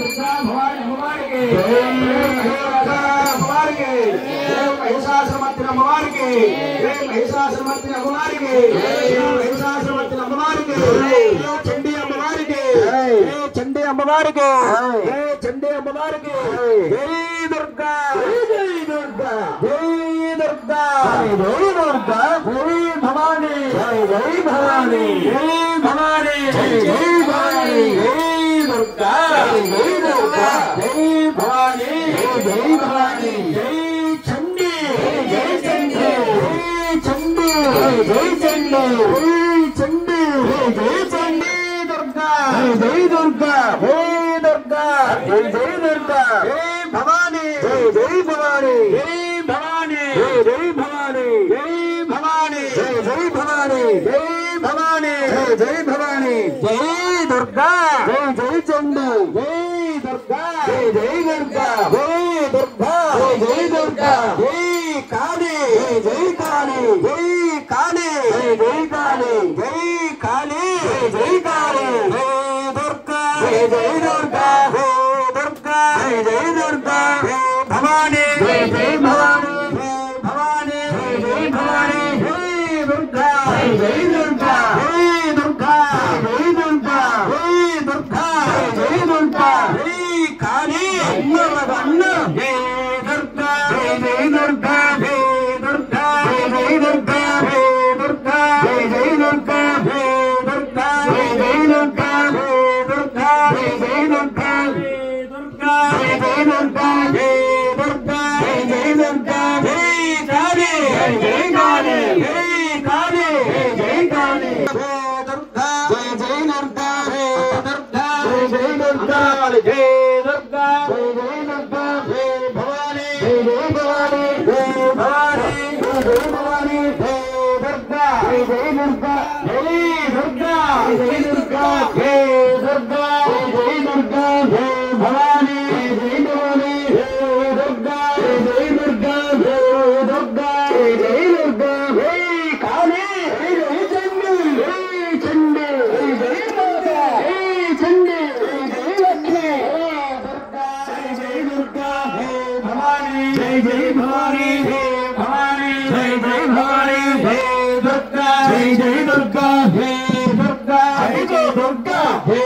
दुर्गा भवानी अम्मवारी की दुर्गा अम्मवारी की महिषासुरमर्दिनी अम्मवारी की महिषासुरमर्दिनी अम्मवारी की महिषासुरमर्दिनी अम्मवारी की चंडी अम्मवारी की चंडी अम्मवारी की चंडी अम्मवारी की जय दुर्गा जय दुर्गा जय दुर्गा जय दुर्गा जय भवानी जय भवानी जय भवानी जय भवानी जय दुर्गा जय दुर्गा जय भवानी जय भवानी जय चंडी जय चंडी जय चंडी जय चंडी जय चंडी जय चंडी दुर्गा जय दुर्गा जय दुर्गा जय दुर्गा जय भवानी जय भवानी जय भवानी जय भवानी जय भवानी जय भवानी जय भवानी जय भवानी जय दुर्गा जय चंडी जय दुर्गा जय दुर्गा जय दुर्गा जय दुर्गा जय काली जय काली जय काली जय काली जय काली जय काली जय दुर्गा जय दुर्गा जय दुर्गा जय दुर्गा भवानी जय भवानी भवानी जय भवानी जय दुर्गा जय दुर्गा जय दुर्गा जय दुर्गा जय दुर्गा जय दुर्गा जय काली अम्मवन्न जय दुर्गा जय दुर्गा जय दुर्गा जय दुर्गा जय दुर्गा जय दुर्गा जय दुर्गा जय दुर्गा जय दुर्गा जय दुर्गा जय दुर्गा जय दुर्गा जय दुर्गा जय दुर्गा जय काली जय काली जय काली जय काली जय दुर्गा जय दुर्गा जय दुर्गा जय दुर्गा जय दुर्गा जय दुर्गा जय भवानी जय भवानी जय भवानी जय भवानी जय दुर्गा जय दुर्गा जय दुर्गा जय दुर्गा जय दुर्गा जय दुर्गा जय भवानी जय भवानी जय दुर्गा जय दुर्गा जय दुर्गा जय दुर्गा जय काली जय चंडी जय चंडी जय दुर्गा जय चंडी जय लक्ष्मी जय दुर्गा जय भवानी जय भवानी जय भवानी जय भवानी जय दुर्गा जय दुर्गा जय दुर्गा अदिगो दुर्गा जय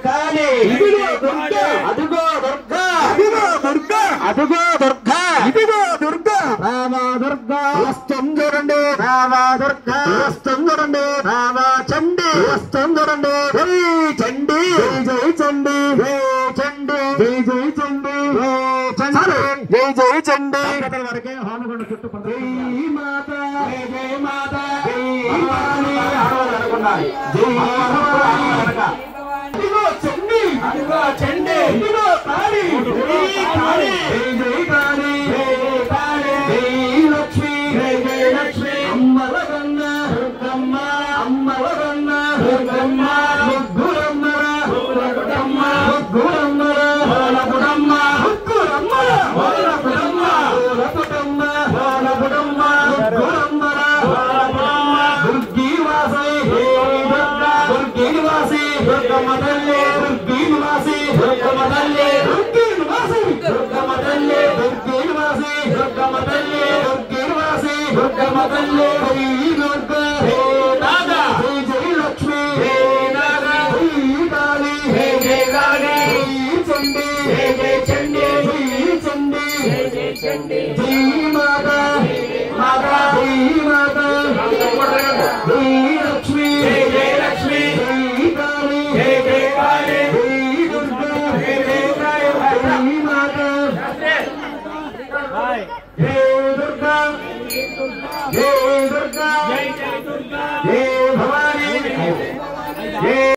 काली इदिगो दुर्गा अदिगो दुर्गा इदिगो दुर्गा अदिगो दुर्गा इदिगो दुर्गा రామా దుర్గా వస్తం చూడండి రామా దుర్గా వస్తం చూడండి రామా చండి వస్తం చూడండి జై చండి జై చండి జై చండి జై చండి జై జై చండి వరకే హోమగుండ చుట్టూ జై మాత జై మాత జై భవాని అనుకున్నారు జై భవాని ఇదిగో చండి అదిగో చండి ఇదిగో కాళీ జై కాళీ జై కాళీ జై కాళీ జై లక్ష్మి జై లక్ష్మి అమ్మలగన్న దుర్గమ్మ అమ్మలగన్న దుర్గమ్మ ముగ్గురమ్మ ముగ్గురమ్మ ముగ్గురమ్మ హోలపుడమ్మ ముగ్గురమ్మ హోలపుడమ్మ హోలపుడమ్మ హోలపుడమ్మ ముగ్గురమ్మ హోలపుడమ్మ దుర్గి వాసై దుర్గా దుర్గి నివాసి దుర్గమ్మ తల్లి దుర్గి నివాసి దుర్గమ్మ తల్లి దుర్గి నివాసి దుర్గమ్మ తల్లి దుర్గి నివాసి దుర్గమ్మ తల్లి దుర్గి నివాసి దుర్గమ్మ తల్లి జై దుర్గా హే నాగా జై జై లక్ష్మి హే నాగా జై కాళీ హే జై కాళీ జై చండి హే జై చండి జై చండి హే జై చండి జై మాతా మాతా జై మాతా జై లక్ష్మి హే జై లక్ష్మి జై కాళీ హే జై కాళీ జై దుర్గా హే జై కాళీ జై మాతా హే దుర్గా జై దుర్గా జై